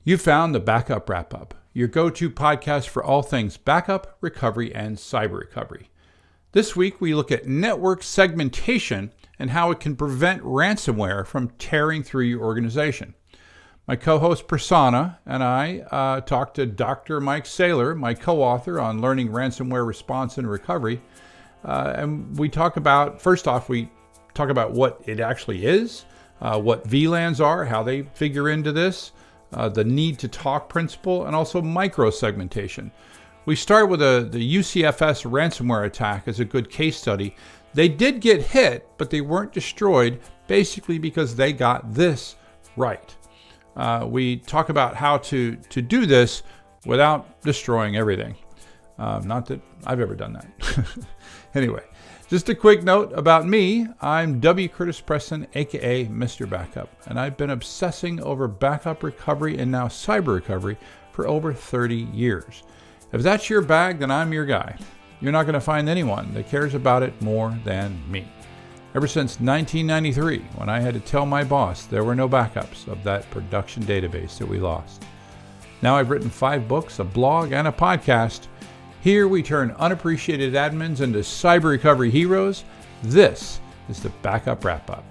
You found the Backup Wrap-Up, your go-to podcast for all things backup, recovery, and cyber recovery. This week, we look at network segmentation and how it can prevent ransomware from tearing through your organization. My co-host Prasanna and I talked to Dr. Mike Saylor, my co-author on learning ransomware response and recovery. And we talk about, first off, we talk about what it actually is, what VLANs are, how they figure into this, the need to talk principle, and also microsegmentation. We start with the UCSF ransomware attack as a good case study. They did get hit, but they weren't destroyed, basically because they got this right. We talk about how to do this without destroying everything. Not that I've ever done that. Anyway, just a quick note about me. I'm W. Curtis Preston, aka Mr. Backup, and I've been obsessing over backup recovery and now cyber recovery for over 30 years. If that's your bag, then I'm your guy. You're not going to find anyone that cares about it more than me. Ever since 1993, when I had to tell my boss there were no backups of that production database that we lost. Now I've written 5 books, a blog, and a podcast. Here we turn unappreciated admins into cyber recovery heroes. This is the Backup Wrap-Up.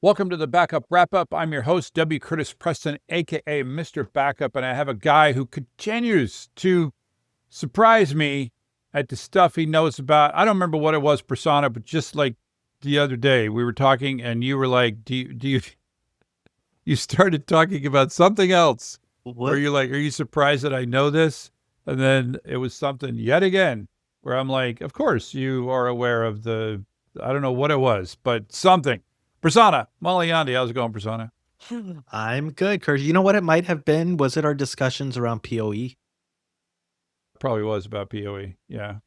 Welcome to the Backup Wrap-Up. I'm your host, W. Curtis Preston, aka Mr. Backup, and I have a guy who continues to surprise me at the stuff he knows about. I don't remember what it was, Prasanna, but just like the other day, we were talking and you were like, you started talking about something else. What? Where you're like, are you surprised that I know this? And then it was something yet again where I'm like, of course you are aware of I don't know what it was, but something. Prasanna, Malayandi, how's it going, Prasanna? I'm good, Kurt. You know what it might have been? Was it our discussions around PoE? Probably was about PoE. Yeah,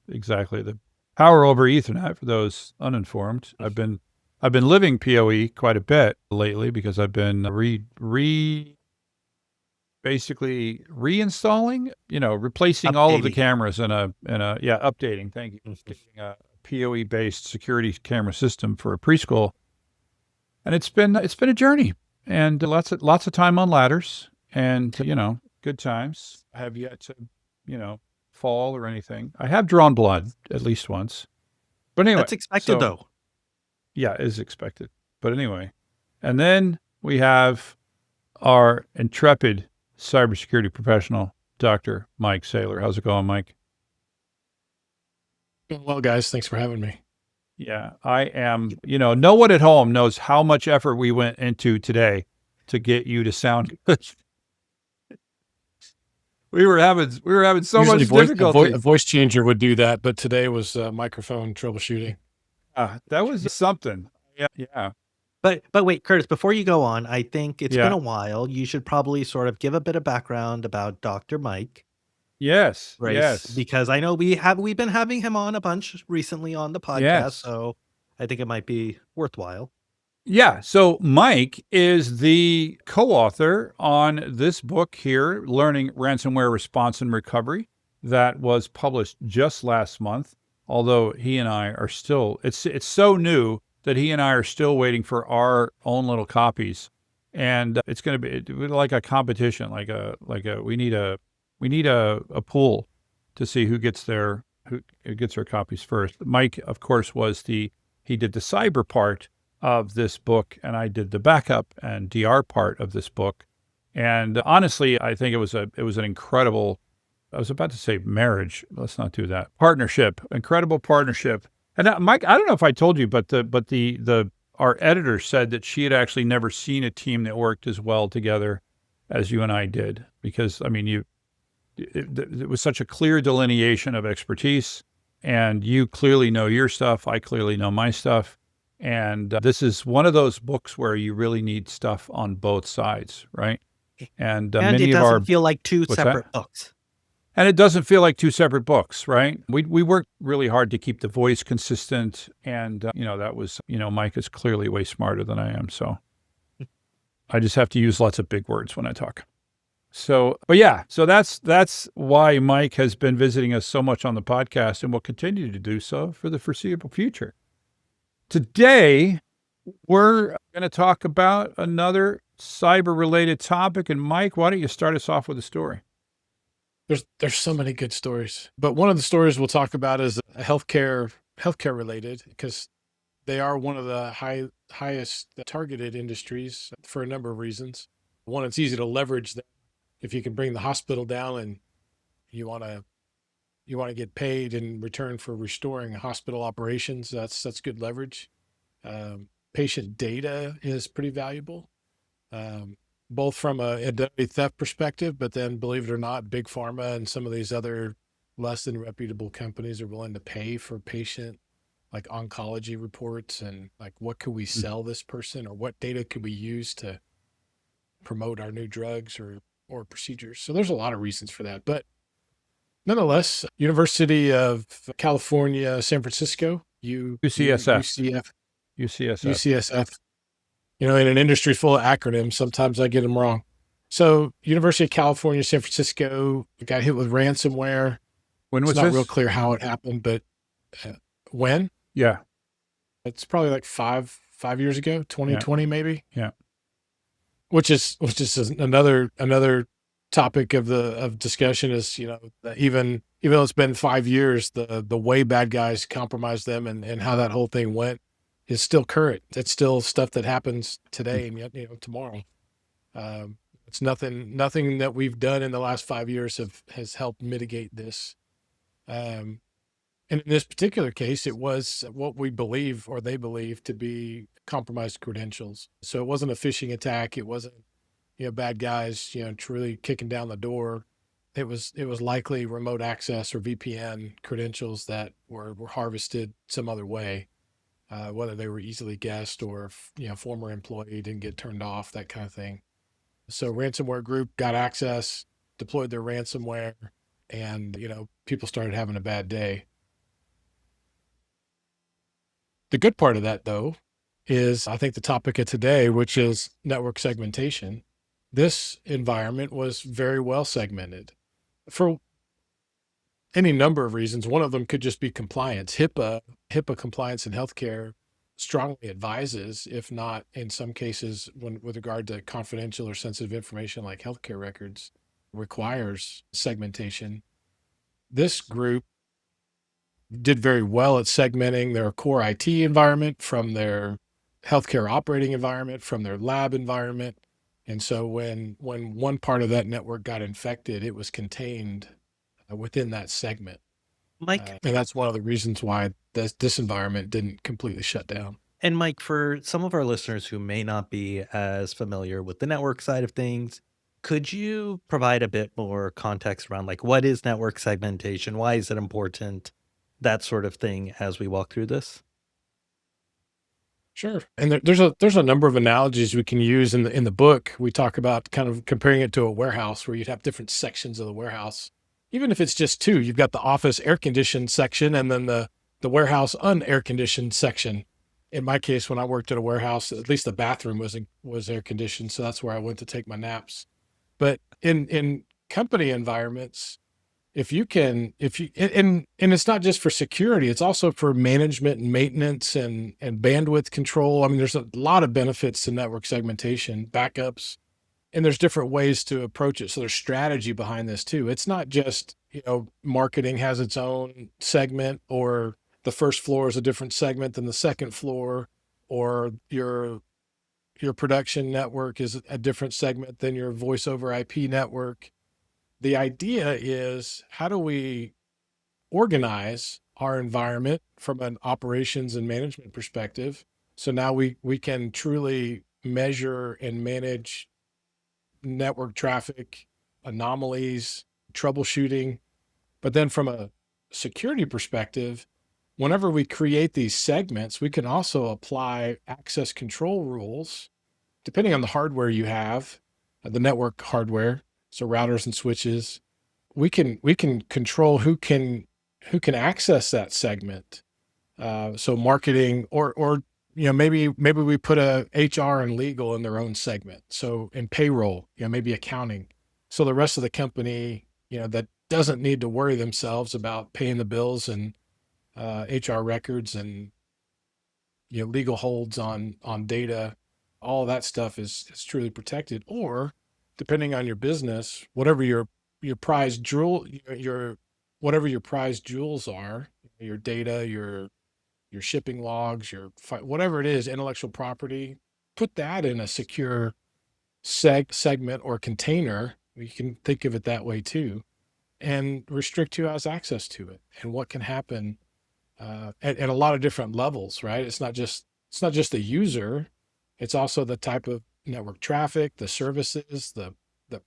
exactly. The power over Ethernet for those uninformed. I've been living PoE quite a bit lately because I've been basically reinstalling, replacing all of the cameras in a updating. Thank you. Updating a PoE based security camera system for a preschool. And it's been a journey, and lots of time on ladders, and good times. I have yet to fall or anything. I have drawn blood at least once, but anyway, that's expected though. Yeah, it is expected. But anyway, and then we have our intrepid cybersecurity professional, Dr. Mike Saylor. How's it going, Mike? Well, guys, thanks for having me. Yeah, I am, no one at home knows how much effort we went into today to get you to sound good. We were having so Usually much difficulty. A voice changer would do that, but today was microphone troubleshooting. That was something. Yeah. But wait, Curtis, before you go on, I think it's been a while. You should probably sort of give a bit of background about Dr. Mike. Yes. Right. Yes. Because I know we've been having him on a bunch recently on the podcast, Yes. So I think it might be worthwhile. Yeah. So Mike is the co-author on this book here, Learning Ransomware Response and Recovery, that was published just last month. Although he and I are still, it's so new that he and I are still waiting for our own little copies, and it's going to be like a competition, we need a pool to see who gets their copies first. Mike, of course, he did the cyber part of this book, and I did the backup and DR part of this book. And honestly, I think it was an incredible, I was about to say marriage. Let's not do that. Partnership, incredible partnership. And Mike, I don't know if I told you, but our editor said that she had actually never seen a team that worked as well together as you and I did, because it was such a clear delineation of expertise, and you clearly know your stuff. I clearly know my stuff. And this is one of those books where you really need stuff on both sides, right? And many it of doesn't feel like two separate books. And it doesn't feel like two separate books, right? We worked really hard to keep the voice consistent, and that was, Mike is clearly way smarter than I am, so I just have to use lots of big words when I talk. So, but yeah, so that's why Mike has been visiting us so much on the podcast and will continue to do so for the foreseeable future. Today, we're going to talk about another cyber-related topic. And Mike, why don't you start us off with a story? There's so many good stories, but one of the stories we'll talk about is healthcare related, because they are one of the highest targeted industries for a number of reasons. One, it's easy to leverage them. If you can bring the hospital down and you want to get paid in return for restoring hospital operations, that's good leverage. Patient data is pretty valuable, both from a identity theft perspective, but then, believe it or not, big pharma and some of these other less than reputable companies are willing to pay for patient like oncology reports and like, what could we sell this person, or what data could we use to promote our new drugs or procedures. So there's a lot of reasons for that, but nonetheless, University of California, San Francisco, UCSF. UCSF. In an industry full of acronyms, sometimes I get them wrong. So University of California, San Francisco got hit with ransomware. When was it's not this? real clear how it happened, but when? Yeah. It's probably like five years ago, 2020 maybe. Yeah. Which is another topic of discussion is, that even though it's been 5 years, the way bad guys compromised them and how that whole thing went is still current. It's still stuff that happens today and yet, tomorrow. It's nothing that we've done in the last 5 years has helped mitigate this. And in this particular case, it was what we believe, or they believe, to be compromised credentials. So it wasn't a phishing attack. It wasn't, bad guys, truly kicking down the door. It was likely remote access or VPN credentials that were harvested some other way, whether they were easily guessed or, former employee didn't get turned off, that kind of thing. So ransomware group got access, deployed their ransomware, and, people started having a bad day. The good part of that, though, is I think the topic of today, which is network segmentation. This environment was very well segmented for any number of reasons. One of them could just be compliance. HIPAA compliance in healthcare strongly advises, if not in some cases, with regard to confidential or sensitive information like healthcare records, requires segmentation. This group did very well at segmenting their core IT environment from their healthcare operating environment, from their lab environment. And so when one part of that network got infected, it was contained within that segment. Mike, and that's one of the reasons why this environment didn't completely shut down. And Mike, for some of our listeners who may not be as familiar with the network side of things, could you provide a bit more context around like what is network segmentation? Why is it important? That sort of thing as we walk through this? Sure. And there's a number of analogies we can use in the book. We talk about kind of comparing it to a warehouse where you'd have different sections of the warehouse. Even if it's just two, you've got the office air conditioned section and then the warehouse unair conditioned section. In my case, when I worked at a warehouse, at least the bathroom was air conditioned, so that's where I went to take my naps. But in company environments, and it's not just for security, it's also for management and maintenance and bandwidth control. I mean, there's a lot of benefits to network segmentation, backups, and there's different ways to approach it. So there's strategy behind this too. It's not just, marketing has its own segment, or the first floor is a different segment than the second floor, or your production network is a different segment than your voice over IP network. The idea is, how do we organize our environment from an operations and management perspective? So now we can truly measure and manage network traffic, anomalies, troubleshooting. But then from a security perspective, whenever we create these segments, we can also apply access control rules, depending on the hardware you have, the network hardware. So routers and switches, we can control who can access that segment. So marketing or maybe we put a HR and legal in their own segment. So in payroll, maybe accounting. So the rest of the company, that doesn't need to worry themselves about paying the bills and HR records and legal holds on data, all that stuff is truly protected. Or depending on your business, whatever your prized jewel, your whatever your prized jewels are, your data, your shipping logs, whatever it is, intellectual property, put that in a secure segment or container. You can think of it that way too, and restrict who has access to it and what can happen at a lot of different levels, right? It's not just the user, it's also the type of network traffic, the services, the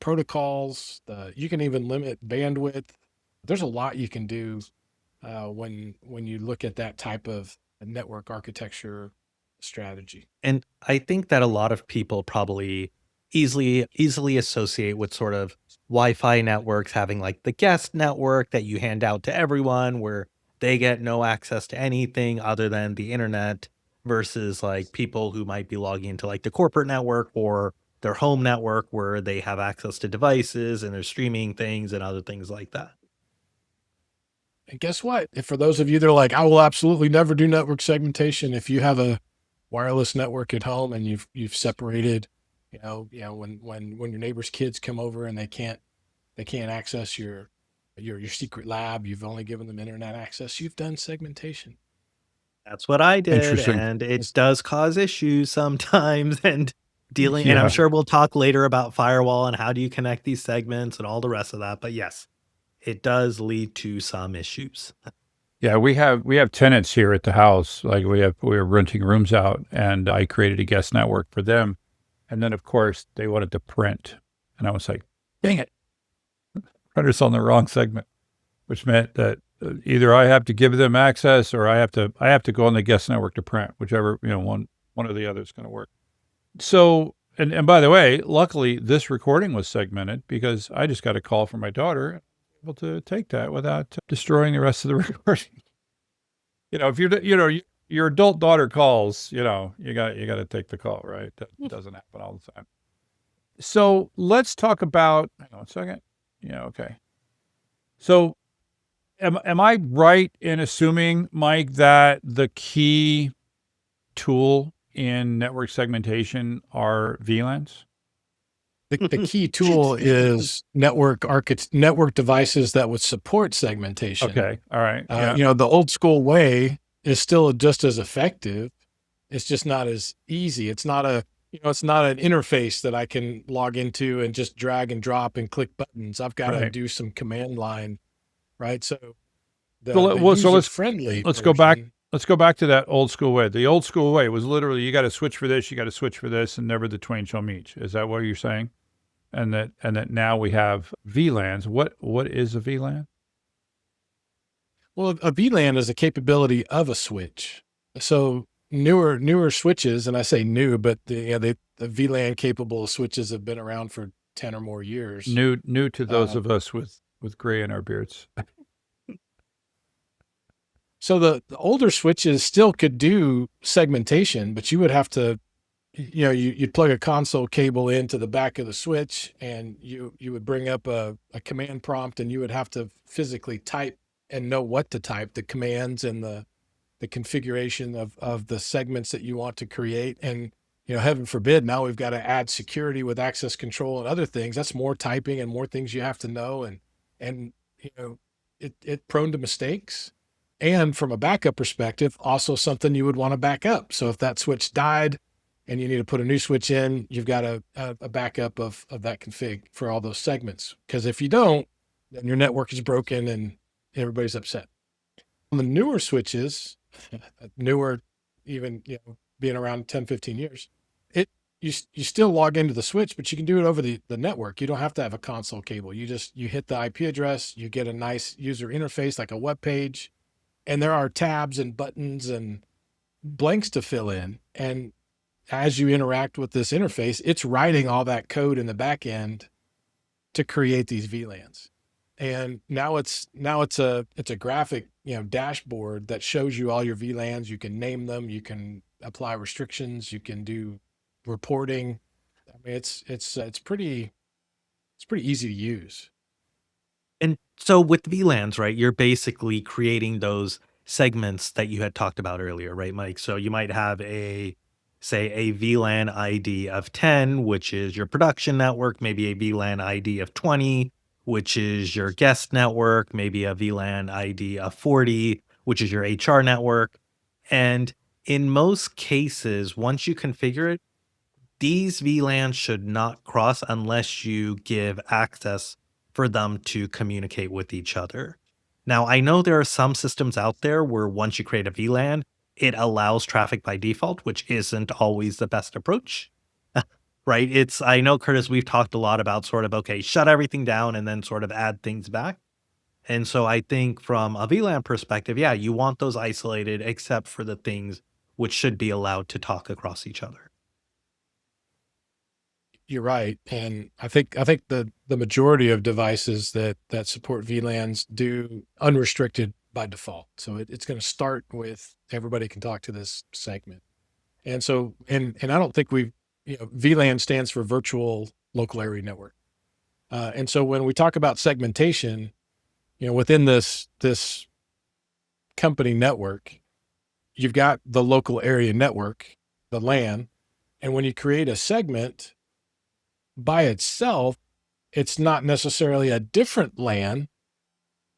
protocols, you can even limit bandwidth. There's a lot you can do when you look at that type of network architecture strategy. And I think that a lot of people probably easily associate with sort of Wi-Fi networks having like the guest network that you hand out to everyone where they get no access to anything other than the internet versus like people who might be logging into like the corporate network or their home network where they have access to devices and they're streaming things and other things like that. And guess what? If for those of you that are like, I will absolutely never do network segmentation, if you have a wireless network at home and you've separated, when your neighbor's kids come over and they can't access your secret lab, you've only given them internet access, you've done segmentation. That's what I did, Interesting. and it does cause issues sometimes and dealing and I'm Yeah. sure we'll talk later about firewall and how do you connect these segments and all the rest of that, but yes, it does lead to some issues. Yeah, we have tenants here at the house. Like we're renting rooms out, and I created a guest network for them. And then of course they wanted to print, and I was like, "Dang it, printer's on the wrong segment," which meant that either I have to give them access or I have to go on the guest network to print, whichever one or the other is going to work. So and by the way, luckily this recording was segmented because I just got a call from my daughter, able to take that without destroying the rest of the recording. If your adult daughter calls, you got to take the call, right? That doesn't happen all the time. So let's talk about. Hang on a second. Yeah, okay. So am I right in assuming, Mike, that the key tool in network segmentation are VLANs? The key tool is network devices that would support segmentation. Okay, all right. Yeah. The old school way is still just as effective. It's just not as easy. It's not it's not an interface that I can log into and just drag and drop and click buttons. I've got to Right. do some command line, right? So So let's friendly. let's go back. Let's go back to that old school way. The old school way was literally you got to switch for this, you got to switch for this, and never the twain shall meet. Is that what you're saying? And that now we have VLANs. What is a VLAN? Well, a VLAN is a capability of a switch. So newer switches, and I say new, but the VLAN capable switches have been around for 10 or more years. New to those of us with gray in our beards. So the older switches still could do segmentation, but you would have to, you'd plug a console cable into the back of the switch, and you would bring up a command prompt, and you would have to physically type and know what to type, the commands and the configuration of the segments that you want to create. And, heaven forbid, now we've got to add security with access control and other things. That's more typing and more things you have to know. And it prone to mistakes. And from a backup perspective, also something you would want to back up. So if that switch died and you need to put a new switch in, you've got a backup of that config for all those segments. Because if you don't, then your network is broken and everybody's upset. On the newer switches, even being around 10, 15 years, you still log into the switch, but you can do it over the network. You don't have to have a console cable. You hit the IP address, you get a nice user interface like a web page. And there are tabs and buttons and blanks to fill in. And as you interact with this interface, it's writing all that code in the back end to create these VLANs. And now it's a graphic, dashboard that shows you all your VLANs. You can name them, you can apply restrictions, you can do reporting. I mean, it's pretty It's pretty easy to use. And so with VLANs, right, you're basically creating those segments that you had talked about earlier, right, Mike? So you might have say, a VLAN ID of 10, which is your production network, maybe a VLAN ID of 20, which is your guest network, maybe a VLAN ID of 40, which is your HR network. And in most cases, once you configure it, these VLANs should not cross unless you give access for them to communicate with each other. Now, I know there are some systems out there where once you create a VLAN, it allows traffic by default, which isn't always the best approach. Right? I know, Curtis, we've talked a lot about sort of, okay, shut everything down and then sort of add things back. And so I think from a VLAN perspective, yeah, you want those isolated except for the things which should be allowed to talk across each other. You're right. And I think the majority of devices that support VLANs do unrestricted by default. So it's going to start with everybody can talk to this segment. And so, and I don't think VLAN stands for virtual local area network. And so when we talk about segmentation, within this company network, you've got the local area network, the LAN. And when you create a segment by itself, it's not necessarily a different LAN,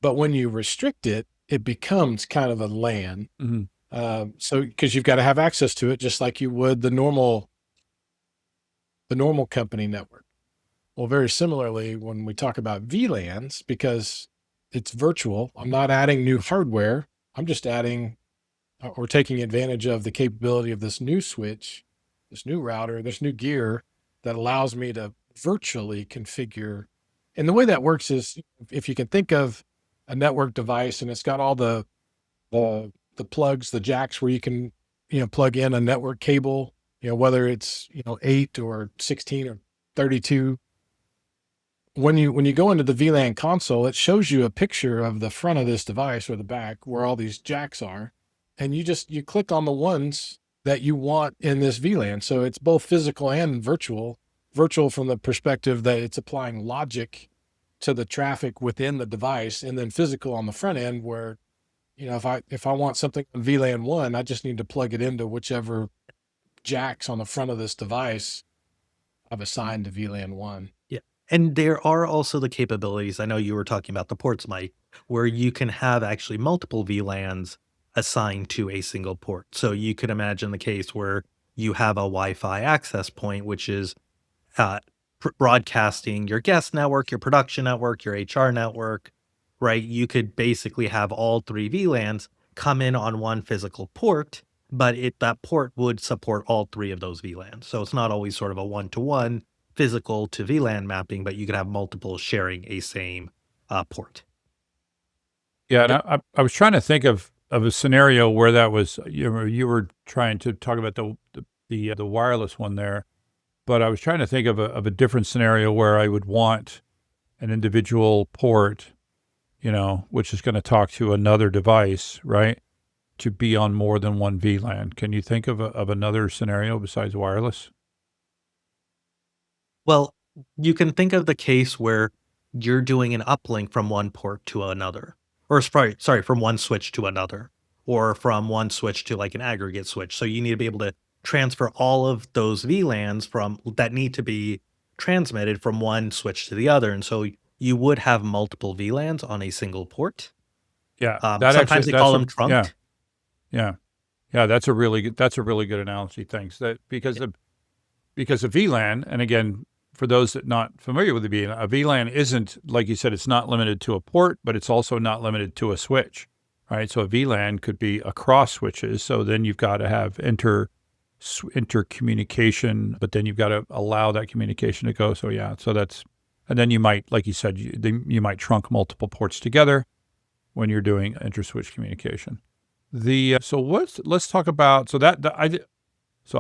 but when you restrict it, it becomes kind of a LAN. Mm-hmm. So because you've got to have access to it, just like you would the normal company network. Well, very similarly, when we talk about VLANs, because it's virtual, I'm not adding new hardware. I'm just adding or taking advantage of the capability of this new switch, this new router, this new gear that allows me to virtually configure. And the way that works is if you can think of a network device and it's got all the plugs, the jacks where you can, plug in a network cable, whether it's, 8 or 16 or 32. When you go into the VLAN console, it shows you a picture of the front of this device or the back where all these jacks are. And you click on the ones that you want in this VLAN. So it's both physical and virtual from the perspective that it's applying logic to the traffic within the device, and then physical on the front end where, if I want something on VLAN 1, I just need to plug it into whichever jacks on the front of this device I've assigned to VLAN 1. Yeah. And there are also the capabilities, I know you were talking about the ports, Mike, where you can have actually multiple VLANs assigned to a single port. So you could imagine the case where you have a Wi-Fi access point, which is broadcasting your guest network, your production network, your HR network, right? You could basically have all three VLANs come in on one physical port, but that port would support all three of those VLANs. So it's not always sort of a one-to-one physical to VLAN mapping, but you could have multiple sharing a same port. Yeah, and I was trying to think of a scenario where that was, you were trying to talk about the wireless one there, but I was trying to think of a different scenario where I would want an individual port, which is going to talk to another device, right, to be on more than one VLAN. Can you think of another scenario besides wireless? Well, you can think of the case where you're doing an uplink from one port to another, or sorry, from one switch to another, or from one switch to like an aggregate switch. So you need to be able to transfer all of those VLANs that need to be transmitted from one switch to the other. And so you would have multiple VLANs on a single port. Yeah, Sometimes they call them trunked. Yeah. That's a really good analogy. Thanks. That because a VLAN, and again, for those that not familiar with the VLAN, a VLAN isn't, like you said, it's not limited to a port, but it's also not limited to a switch, right? So a VLAN could be across switches. So then you've got to have intercommunication, but then you've got to allow that communication to go. So yeah, and then you might, like you said, you might trunk multiple ports together when you're doing inter-switch communication. Let's talk about, so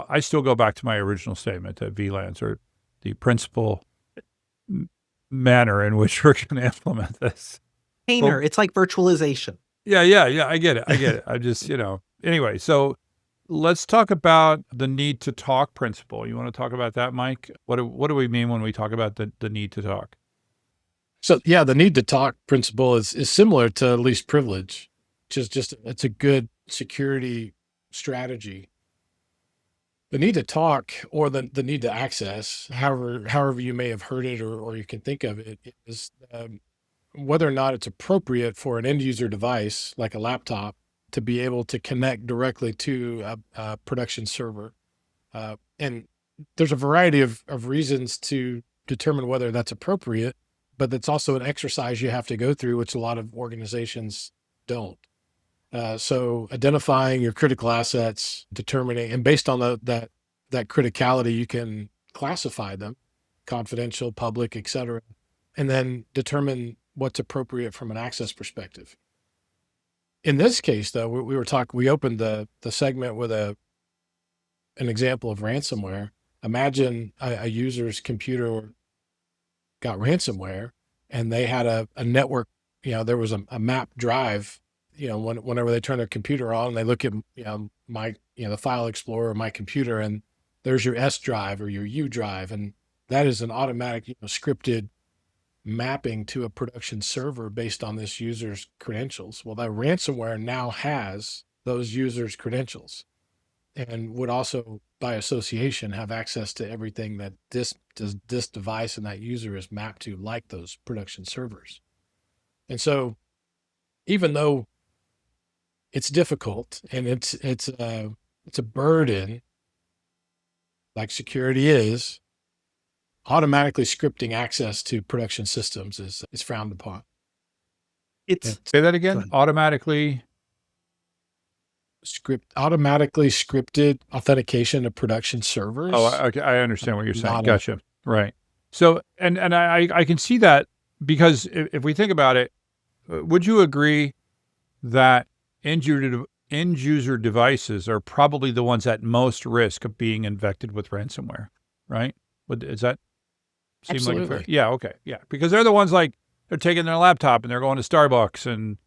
I still go back to my original statement that VLANs are the principal manner in which we're going to implement this. Painter, it's like virtualization. Yeah, I get it. I just, anyway, so let's talk about the need to talk principle. You want to talk about that, Mike? What do we mean when we talk about the need to talk? So yeah, the need to talk principle is similar to least privilege, which is it's a good security strategy. The need to talk, or the need to access, however you may have heard it, or you can think of it, is whether or not it's appropriate for an end user device like a laptop to be able to connect directly to a production server. And there's a variety of reasons to determine whether that's appropriate, but that's also an exercise you have to go through, which a lot of organizations don't. So identifying your critical assets, determining, and based on that criticality, you can classify them, confidential, public, et cetera, and then determine what's appropriate from an access perspective. In this case, though, we opened the segment with an example of ransomware. Imagine a user's computer got ransomware and they had a network, there was a map drive, whenever they turn their computer on, they look at, the file explorer of my computer, and there's your S drive or your U drive. And that is an automatic, scripted mapping to a production server based on this user's credentials. Well, that ransomware now has those users' credentials and would also, by association, have access to everything that this device and that user is mapped to, like those production servers. And so, even though it's difficult and it's a burden, like security is, automatically scripting access to production systems is frowned upon. Say that again. Automatically scripted authentication of production servers. Oh, okay. I understand what you're saying. Gotcha. Right. So, and I can see that, because if we think about it, would you agree that end user devices are probably the ones at most risk of being infected with ransomware, right? Does that seem Absolutely. like fair? Yeah. Okay. Yeah. Because they're the ones, like, they're taking their laptop and they're going to Starbucks and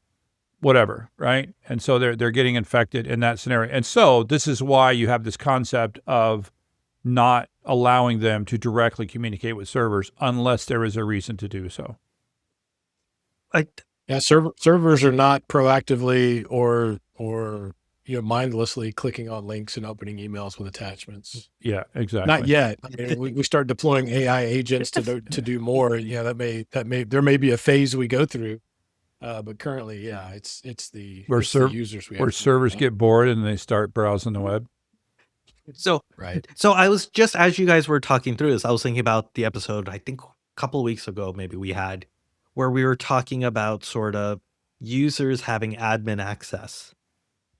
whatever, right? And so they're getting infected in that scenario. And so this is why you have this concept of not allowing them to directly communicate with servers unless there is a reason to do so. Servers are not proactively or mindlessly clicking on links and opening emails with attachments. Yeah, exactly. Not yet. I mean, we start deploying AI agents to do more. Yeah, there may be a phase we go through, but currently, yeah, it's the users where servers get bored and they start browsing the web. So right. So I was just, as you guys were talking through this, I was thinking about the episode, I think a couple of weeks ago, maybe we had, where we were talking about sort of users having admin access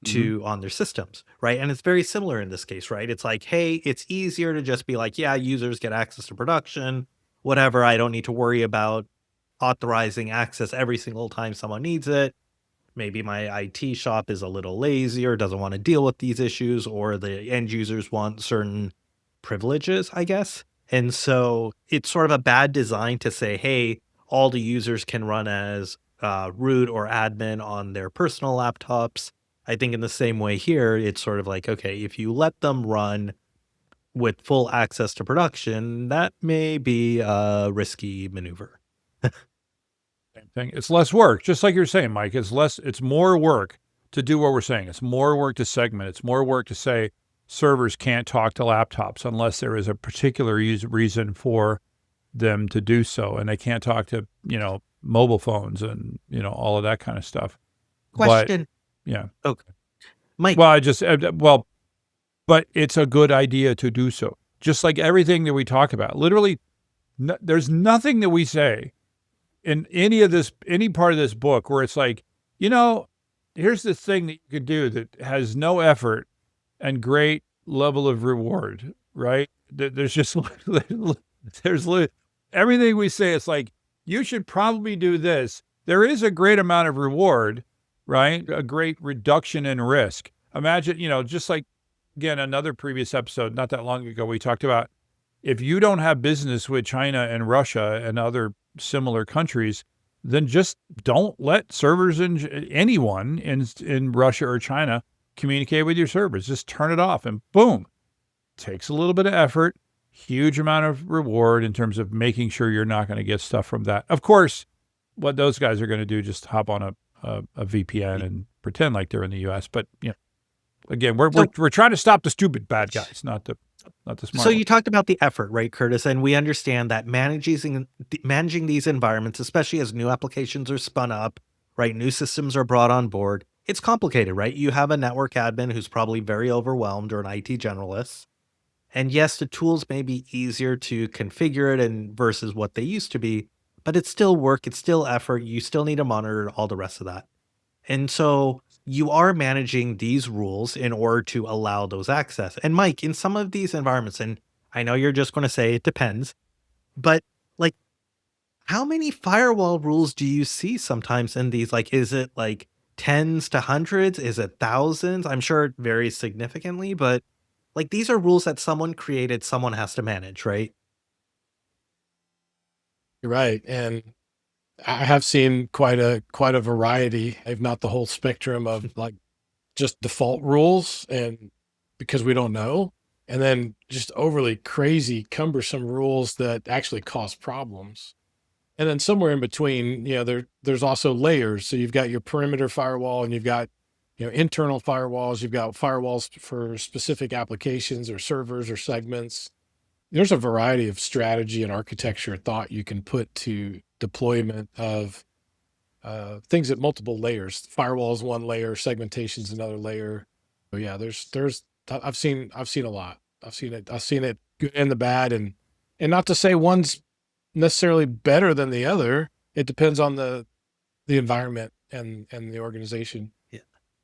to on their systems, right? And it's very similar in this case, right? It's like, hey, it's easier to just be like, yeah, users get access to production, whatever. I don't need to worry about authorizing access every single time someone needs it. Maybe my IT shop is a little lazy or doesn't want to deal with these issues, or the end users want certain privileges, I guess. And so it's sort of a bad design to say, hey, all the users can run as root or admin on their personal laptops. I think in the same way here, it's sort of like, okay, if you let them run with full access to production, that may be a risky maneuver. Same thing. It's less work, just like you're saying, Mike. It's more work to do what we're saying. It's more work to segment. It's more work to say servers can't talk to laptops unless there is a particular reason for them to do so, and they can't talk to mobile phones and all of that kind of stuff. Question. Yeah. Okay. Mike. Well, but it's a good idea to do so. Just like everything that we talk about. Literally, there's nothing that we say in any part of this book where it's like, here's this thing that you could do that has no effort and great level of reward, right? There's just, there's everything we say. It's like, you should probably do this. There is a great amount of reward, right? A great reduction in risk. Imagine, just like, again, another previous episode, not that long ago, we talked about, if you don't have business with China and Russia and other similar countries, then just don't let servers in anyone in Russia or China communicate with your servers. Just turn it off, and boom. Takes a little bit of effort, huge amount of reward in terms of making sure you're not going to get stuff from that. Of course, what those guys are going to do, just hop on a VPN and pretend like they're in the U.S. But again, we're trying to stop the stupid bad guys, not the smart So ones. you talked about the effort, right, Curtis? And we understand that managing these environments, especially as new applications are spun up, right, new systems are brought on board, it's complicated, right? You have a network admin who's probably very overwhelmed, or an IT generalist. And yes, the tools may be easier to configure it and versus what they used to be, but it's still work, it's still effort. You still need to monitor all the rest of that. And so you are managing these rules in order to allow those access. And Mike, in some of these environments, and I know you're just going to say it depends, but like how many firewall rules do you see sometimes in these? Like, is it like tens to hundreds? Is it thousands? I'm sure it varies significantly, but like these are rules that someone created, someone has to manage, right? You're right. And I have seen quite a variety, if not the whole spectrum of like just default rules, and because we don't know, and then just overly crazy, cumbersome rules that actually cause problems. And then somewhere in between, there's also layers. So you've got your perimeter firewall, and you've got, internal firewalls. You've got firewalls for specific applications or servers or segments. There's a variety of strategy and architecture thought you can put to deployment of things at multiple layers. Firewall is one layer, segmentation is another layer. So yeah, I've seen a lot. I've seen it good and the bad, and not to say one's necessarily better than the other. It depends on the environment and the organization. Yeah.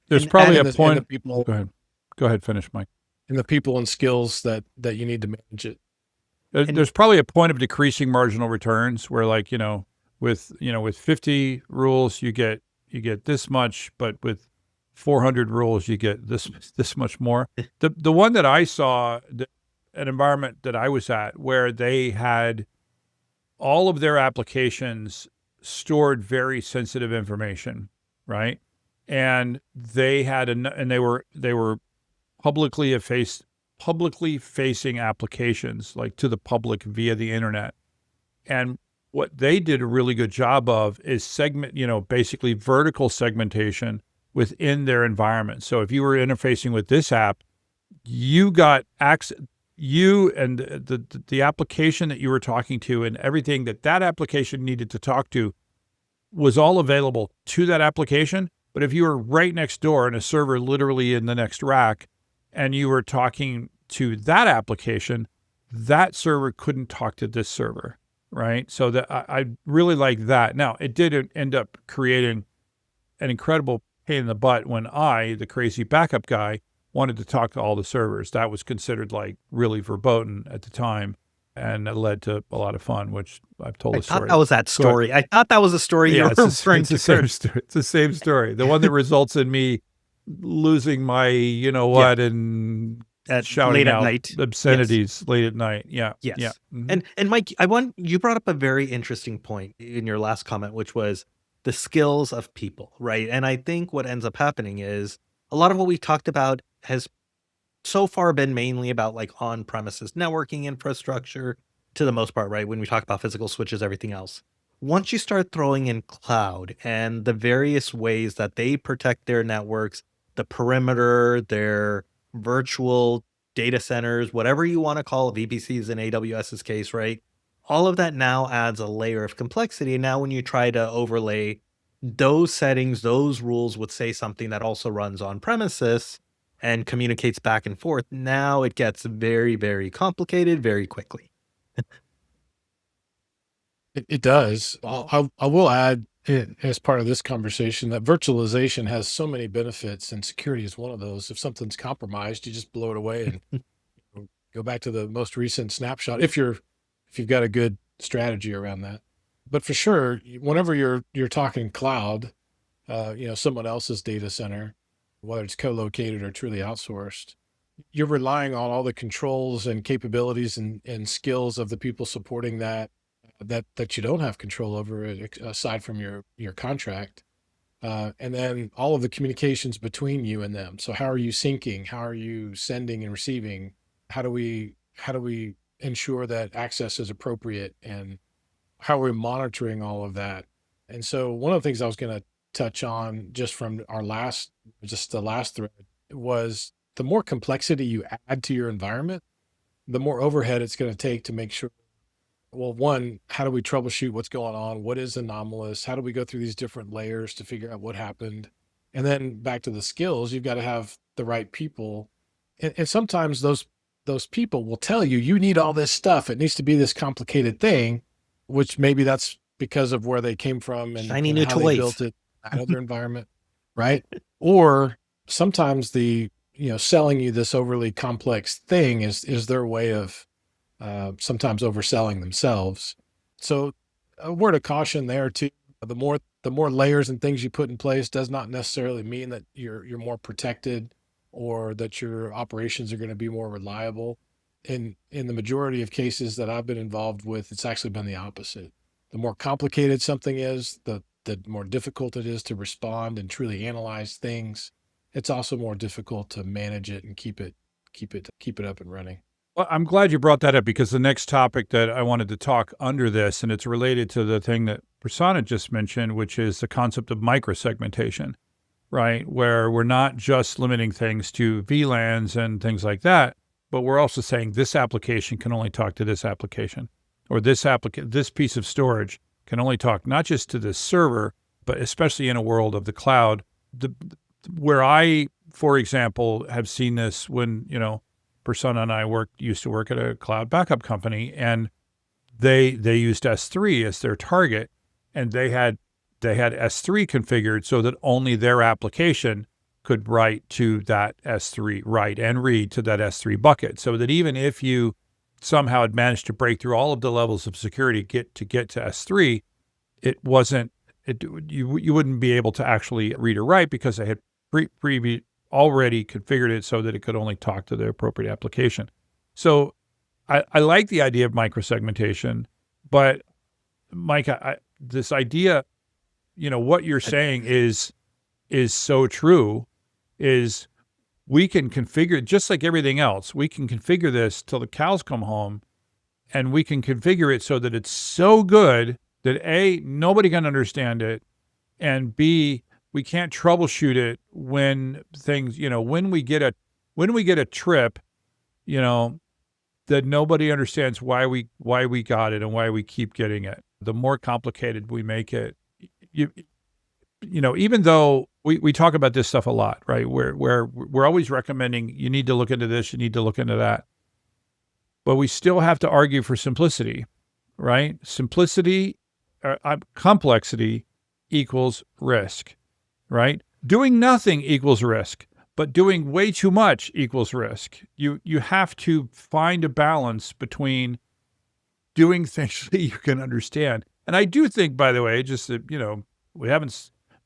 There's And probably a and the point. people Go ahead, finish, Mike. and the people and skills that you need to manage it. And There's probably a point of decreasing marginal returns where, like, with 50 rules you get this much, but with 400 rules you get this much more. The one that I saw, an environment that I was at, where they had all of their applications stored very sensitive information, right? And they had and they were publicly facing applications, like to the public via the internet. And what they did a really good job of is basically vertical segmentation within their environment. So if you were interfacing with this app, you got access, you and the application that you were talking to, and everything that application needed to talk to was all available to that application. But if you were right next door in a server literally in the next rack, and you were talking to that application, that server couldn't talk to this server, right? So that I really like that. Now, it did end up creating an incredible pain in the butt when I, the crazy backup guy, wanted to talk to all the servers. That was considered like really verboten at the time, and it led to a lot of fun, which I've told I the story. thought that was that story. I thought that was a story you were referring to. It's the same story. The one that results in me losing my, and shouting late at out night. obscenities late at night. Yeah. Yes. Yeah. Mhm. And Mike, you brought up a very interesting point in your last comment, which was the skills of people, right? And I think what ends up happening is a lot of what we talked about has so far been mainly about like on-premises networking infrastructure to the most part, right? When we talk about physical switches, everything else. Once you start throwing in cloud and the various ways that they protect their networks, the perimeter, their virtual data centers, whatever you want to call it, VPCs in AWS's case, right? All of that now adds a layer of complexity. And now when you try to overlay those settings, those rules with, say, something that also runs on premises and communicates back and forth, now it gets very, very complicated very quickly. It does. I will add as part of this conversation that virtualization has so many benefits, and security is one of those. If something's compromised, you just blow it away and go back to the most recent snapshot if you've got a good strategy around that. But for sure, whenever you're talking cloud, someone else's data center, whether it's co-located or truly outsourced, you're relying on all the controls and capabilities and skills of the people supporting that you don't have control over, aside from your contract. And then all of the communications between you and them. So how are you syncing? How are you sending and receiving? How do we ensure that access is appropriate? And how are we monitoring all of that? And so one of the things I was going to touch on just from the last thread was the more complexity you add to your environment, the more overhead it's going to take to make sure, well, one, how do we troubleshoot what's going on? What is anomalous? How do we go through these different layers to figure out what happened? And then back to the skills, you've got to have the right people. And sometimes those people will tell you, you need all this stuff. It needs to be this complicated thing, which maybe that's because of where they came from and Shiny new how they toys. built it out of their environment, right? Or sometimes selling you this overly complex thing is their way of sometimes overselling themselves. So a word of caution there too. The more layers and things you put in place does not necessarily mean that you're more protected or that your operations are going to be more reliable. In the majority of cases that I've been involved with, it's actually been the opposite. The more complicated something is, the more difficult it is to respond and truly analyze things. It's also more difficult to manage it and keep it up and running. Well, I'm glad you brought that up because the next topic that I wanted to talk under this, and it's related to the thing that Prasanna just mentioned, which is the concept of microsegmentation, right? Where we're not just limiting things to VLANs and things like that, but we're also saying this application can only talk to this application, or this piece of storage can only talk not just to this server, but especially in a world of the cloud. Where I, for example, have seen this when, Prasanna and I used to work at a cloud backup company, and they used S3 as their target, and they had S3 configured so that only their application could write to that S3, write and read to that S3 bucket, so that even if you somehow had managed to break through all of the levels of security to get to S3, you wouldn't be able to actually read or write because they had already configured it so that it could only talk to the appropriate application. So I like the idea of microsegmentation, but Mike, this idea, what you're saying is so true, is we can configure, just like everything else, we can configure this till the cows come home, and we can configure it so that it's so good that A, nobody can understand it, and B, we can't troubleshoot it when things, when we get a trip, that nobody understands why we got it and why we keep getting it. The more complicated we make it, even though we talk about this stuff a lot, right? We're always recommending you need to look into this, you need to look into that. But we still have to argue for simplicity, right? Complexity equals risk. Right? Doing nothing equals risk, but doing way too much equals risk. You have to find a balance between doing things that you can understand. And I do think, by the way, just that,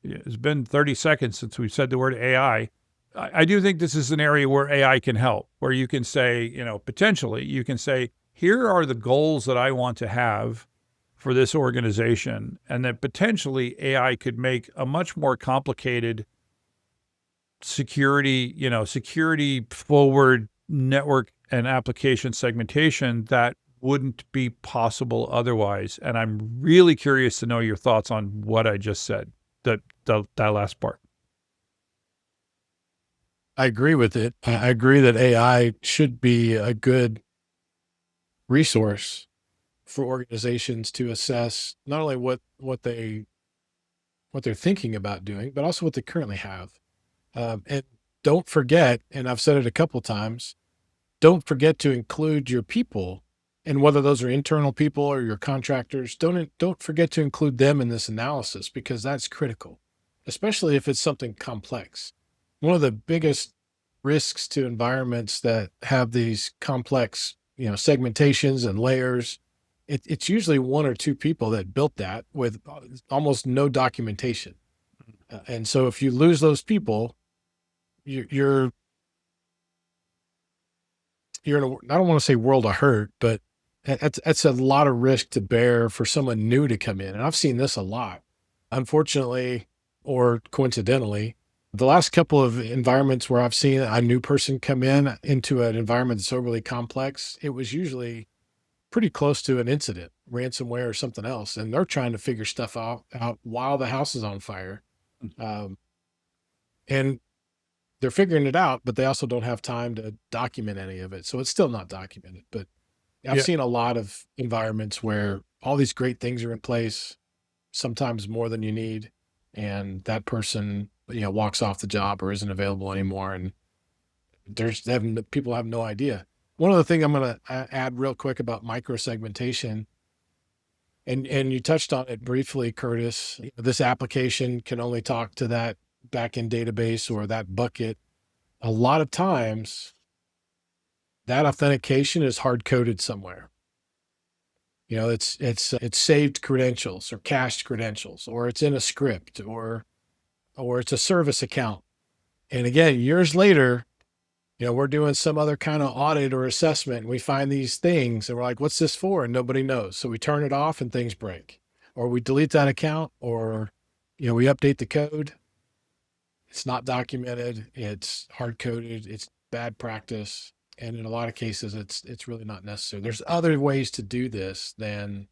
it's been 30 seconds since we've said the word AI. I do think this is an area where AI can help, where you can say, potentially you can say, here are the goals that I want to have for this organization, and that potentially AI could make a much more complicated security forward network and application segmentation that wouldn't be possible otherwise. And I'm really curious to know your thoughts on what I just said, that last part. I agree with it. I agree that AI should be a good resource for organizations to assess not only what they're thinking about doing, but also what they currently have. And don't forget, and I've said it a couple times, don't forget to include your people, and whether those are internal people or your contractors, don't forget to include them in this analysis, because that's critical, especially if it's something complex. One of the biggest risks to environments that have these complex, segmentations and layers, it's usually one or two people that built that with almost no documentation. And so if you lose those people, you're in a, I don't want to say world of hurt, but that's a lot of risk to bear for someone new to come in. And I've seen this a lot, unfortunately, or coincidentally. The last couple of environments where I've seen a new person come into an environment that's overly complex, it was usually pretty close to an incident ransomware or something else, and they're trying to figure stuff out while the house is on fire. And they're figuring it out, but they also don't have time to document any of it. So it's still not documented. But I've Yeah. seen a lot of environments where all these great things are in place, sometimes more than you need, and that person, walks off the job or isn't available anymore, and people have no idea. One other thing I'm going to add real quick about microsegmentation, and you touched on it briefly, Curtis. This application can only talk to that backend database or that bucket. A lot of times, that authentication is hard coded somewhere. It's saved credentials or cached credentials, or it's in a script, or it's a service account. And again, years later, we're doing some other kind of audit or assessment, and we find these things, and we're like, what's this for? And nobody knows. So we turn it off and things break, or we delete that account, or, we update the code. It's not documented. It's hard coded. It's bad practice. And in a lot of cases, it's really not necessary. There's other ways to do this than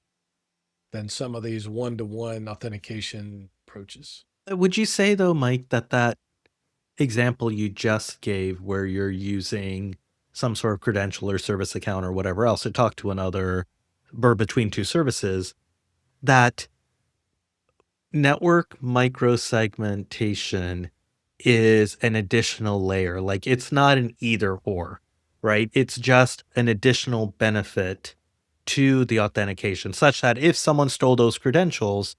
some of these one-to-one authentication approaches. Would you say though, Mike, that example you just gave where you're using some sort of credential or service account or whatever else to talk to another between two services, that network microsegmentation is an additional layer? Like, it's not an either or, right? It's just an additional benefit to the authentication, such that if someone stole those credentials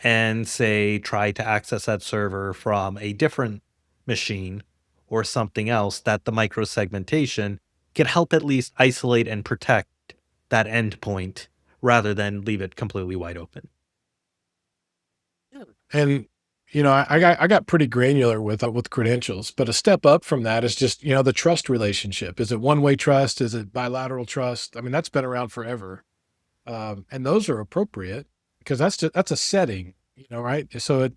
and, say, tried to access that server from a different machine or something else, that the microsegmentation can help at least isolate and protect that endpoint rather than leave it completely wide open. And I got pretty granular with credentials, but a step up from that is just the trust relationship. Is it one-way trust? Is it bilateral trust? I mean, that's been around forever, and those are appropriate because that's a setting, right? So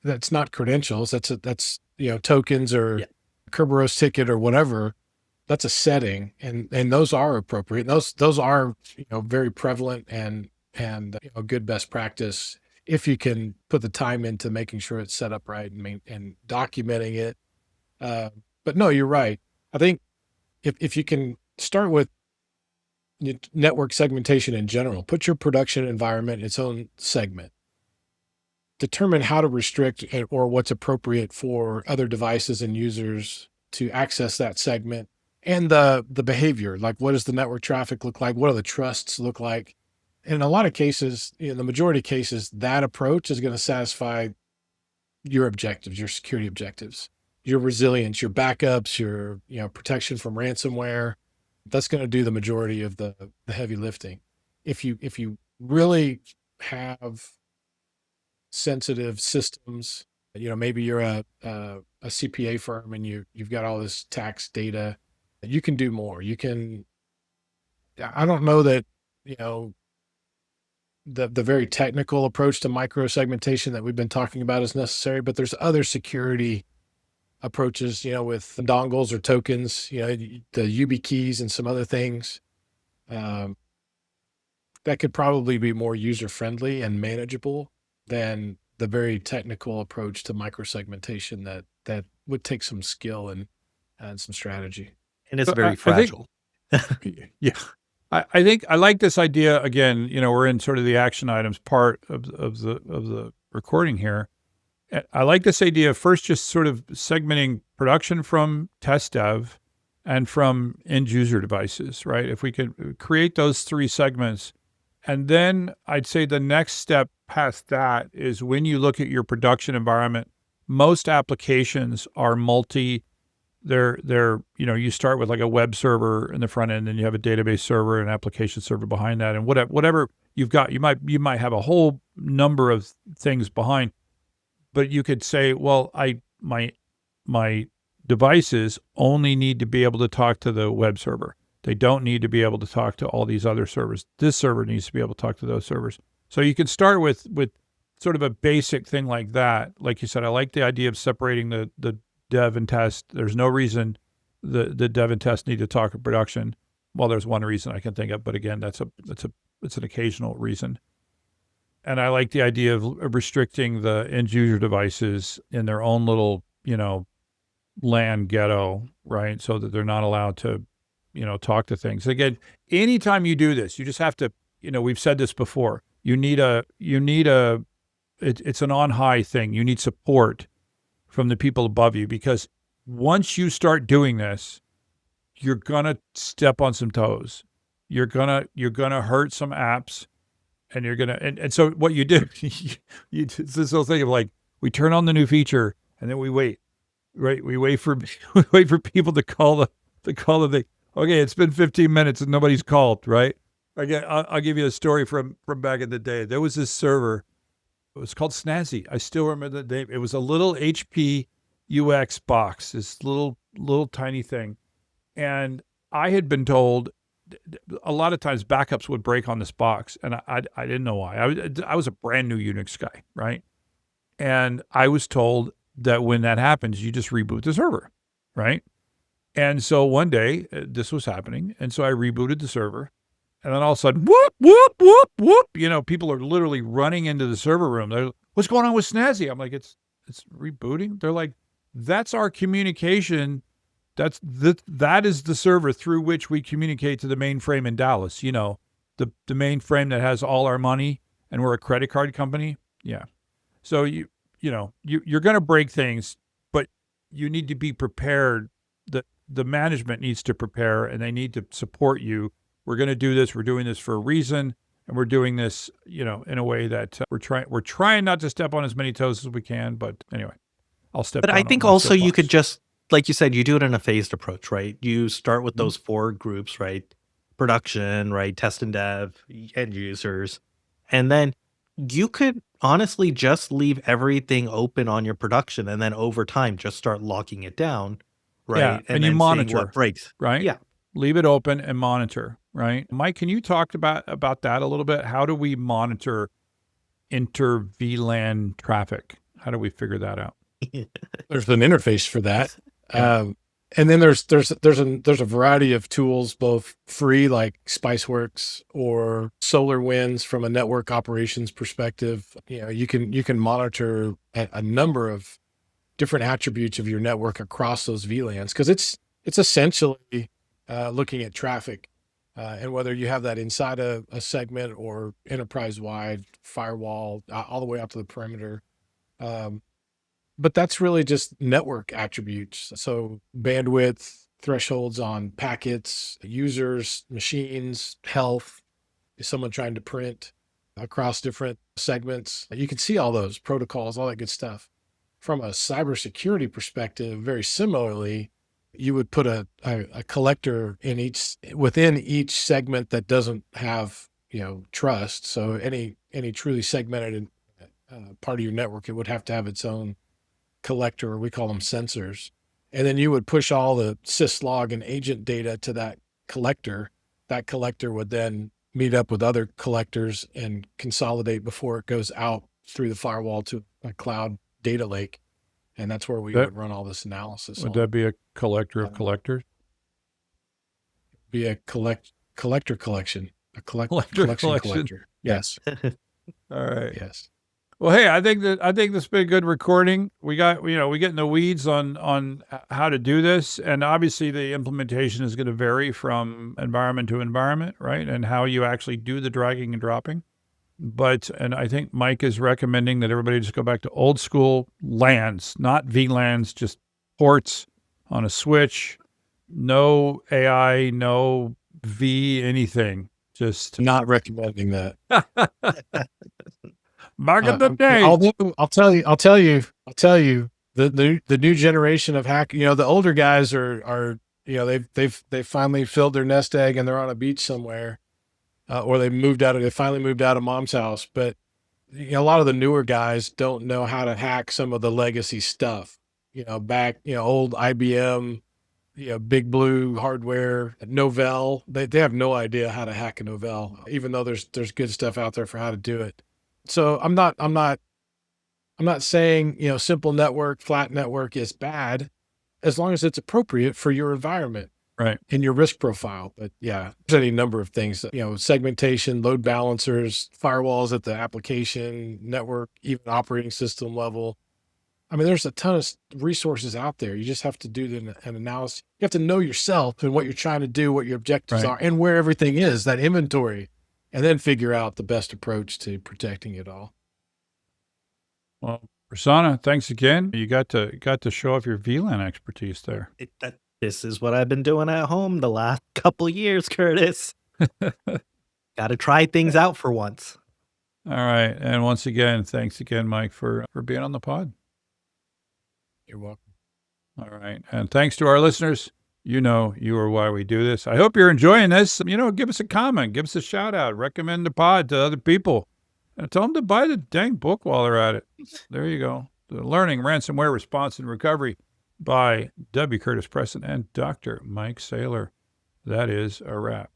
that's not credentials. That's tokens or Kerberos ticket or whatever. That's a setting, and those are appropriate. Those are very prevalent and good best practice if you can put the time into making sure it's set up right and documenting it. But no, you're right. I think if you can start with network segmentation in general, put your production environment in its own segment, determine how to restrict or what's appropriate for other devices and users to access that segment, and the behavior, like what does the network traffic look like? What do the trusts look like? In a lot of cases, in the majority of cases, that approach is going to satisfy your objectives, your security objectives, your resilience, your backups, your protection from ransomware. That's going to do the majority of the heavy lifting. If you really have sensitive systems, maybe you're a CPA firm and you've got all this tax data, you can do more. I don't know that the very technical approach to microsegmentation that we've been talking about is necessary, but there's other security approaches, with dongles or tokens, the YubiKeys and some other things, that could probably be more user-friendly and manageable than the very technical approach to microsegmentation that would take some skill and some strategy. And it's very fragile. Yeah. I think I like this idea. Again, we're in sort of the action items part of the recording here. I like this idea of first just sort of segmenting production from test dev and from end user devices, right? If we could create those three segments, and then I'd say the next step past that is when you look at your production environment, most applications are you start with like a web server in the front end, and you have a database server, an application server behind that, and whatever you've got, you might have a whole number of things behind, but you could say, well, my devices only need to be able to talk to the web server. They don't need to be able to talk to all these other servers. This server needs to be able to talk to those servers. So you can start with sort of a basic thing like that. Like you said, I like the idea of separating the dev and test. There's no reason the dev and test need to talk in production. Well, there's one reason I can think of, but again, that's a it's an occasional reason. And I like the idea of restricting the end user devices in their own little, LAN ghetto, right? So that they're not allowed to, talk to things. Again, anytime you do this, you just have to, we've said this before. It's an on high thing. You need support from the people above you, because once you start doing this, you're gonna step on some toes. You're gonna hurt some apps, and you're gonna and so what you do, it's this whole thing of like, we turn on the new feature and then we wait, right? We wait for people to call the thing. Okay, it's been 15 minutes and nobody's called, right? Again, I'll give you a story from back in the day. There was this server. It was called Snazzy. I still remember the name. It was a little HP UX box, this little tiny thing. And I had been told a lot of times backups would break on this box, and I didn't know why. I was a brand new Unix guy, right? And I was told that when that happens, you just reboot the server, right? And so one day this was happening, and so I rebooted the server. And then all of a sudden, whoop, whoop, whoop, whoop. People are literally running into the server room. They're, what's going on with Snazzy? I'm like, it's rebooting. They're like, that's our communication. That is the server through which we communicate to the mainframe in Dallas. The mainframe that has all our money, and we're a credit card company. Yeah. So you're going to break things, but you need to be prepared. The management needs to prepare, and they need to support you. We're going to do this. We're doing this for a reason, and we're doing this, in a way that we're trying not to step on as many toes as we can. But anyway, I'll step. But I think also you could just, like you said, you do it in a phased approach, right? You start with those 4 groups, right? Production, right? Test and dev, end users, and then you could honestly just leave everything open on your production, and then over time just start locking it down, right? Yeah, and you then seeing monitor what breaks, right? Yeah. Leave it open and monitor, right? Mike, can you talk about that a little bit? How do we monitor inter VLAN traffic? How do we figure that out? There's an interface for that. Yeah. And then there's a variety of tools, both free like Spiceworks or SolarWinds from a network operations perspective. You can monitor a number of different attributes of your network across those VLANs, because it's essentially looking at traffic, and whether you have that inside a segment or enterprise-wide firewall, all the way out to the perimeter. But that's really just network attributes. So bandwidth, thresholds on packets, users, machines, health, is someone trying to print across different segments. You can see all those protocols, all that good stuff. From a cybersecurity perspective, very similarly, you would put a collector within each segment that doesn't have trust. So any truly segmented part of your network, it would have to have its own collector, or we call them sensors. And then you would push all the syslog and agent data to that collector. That collector would then meet up with other collectors and consolidate before it goes out through the firewall to a cloud data lake. And that's where we would run all this analysis. Would that be a collector of collectors? Be a collector collection, a collector. Yes. All right. Yes. Well, hey, I think this has been a good recording. We got, we get in the weeds on how to do this, and obviously the implementation is going to vary from environment to environment, right? And how you actually do the dragging and dropping. And I think Mike is recommending that everybody just go back to old school LANs, not VLANs, just ports on a switch, no AI, no V anything. Just not recommending that. Mark of the day. I'll tell you, the new generation of hack. The older guys are they've finally filled their nest egg and they're on a beach somewhere, or they finally moved out of mom's house. But a lot of the newer guys don't know how to hack some of the legacy stuff. Old IBM, Big Blue hardware, Novell. They have no idea how to hack a Novell, even though there's good stuff out there for how to do it. So I'm not saying, simple network, flat network is bad, as long as it's appropriate for your environment. Right. in your risk profile. But yeah, there's any number of things, segmentation, load balancers, firewalls at the application, network, even operating system level. I mean, there's a ton of resources out there. You just have to do an analysis. You have to know yourself and what you're trying to do, what your objectives Right. are, and where everything is, that inventory, and then figure out the best approach to protecting it all. Well, Prasanna, thanks again. You got to show off your VLAN expertise there. This is what I've been doing at home the last couple years, Curtis. Got to try things out for once. All right. And once again, thanks again, Mike, for being on the pod. You're welcome. All right. And thanks to our listeners. You are why we do this. I hope you're enjoying this. Give us a comment, give us a shout out, recommend the pod to other people, and tell them to buy the dang book while they're at it. There you go. The Learning Ransomware Response and Recovery by W. Curtis Preston and Dr. Mike Saylor. That is a wrap.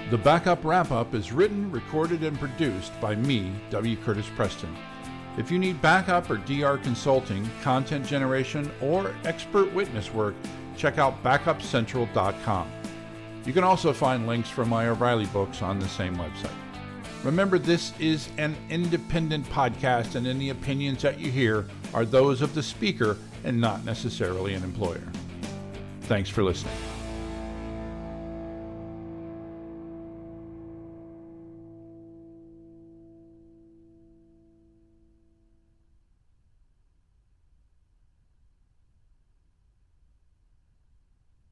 The Backup Wrap-Up is written, recorded, and produced by me, W. Curtis Preston. If you need backup or DR consulting, content generation, or expert witness work, check out backupcentral.com. You can also find links for my O'Reilly books on the same website. Remember, this is an independent podcast, and any opinions that you hear are those of the speaker and not necessarily an employer. Thanks for listening.